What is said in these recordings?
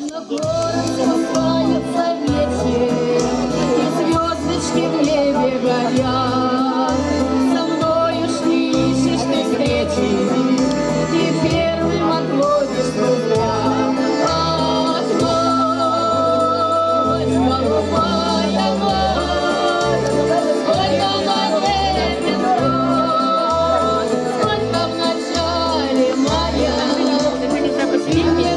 На город спускается вечер, и звездочки в небе горят. Со мною ж не ищешь ты встречи, и первым отводишь взгляд. Ах, ночь, голубая ночь, сколько на небе звезд, сколько в начале мая, и мне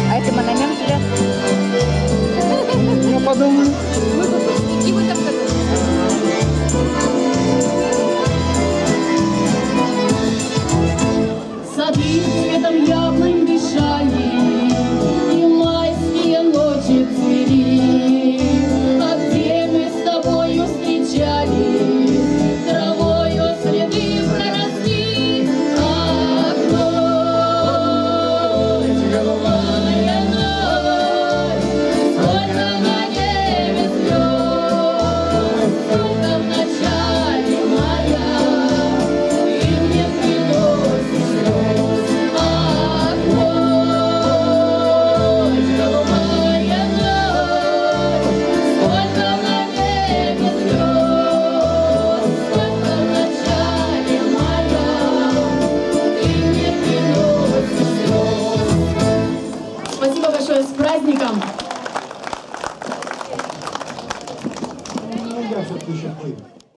А это монумент тебя? Я подумаю. И вы там сады цветом яблонь дышали, и майские ночи цвели. А где мы с тобою встречались, травою следы проросли. Ах, ночь, голубая ночь, сколько на небе звезд, сколько в начале мая, и мне приносит слез. Ах, ночь, голубая ночь, сколько на небе звезд, сколько в начале мая, и мне приносит слез. Спасибо большое, с праздником! Я все-таки еще пою.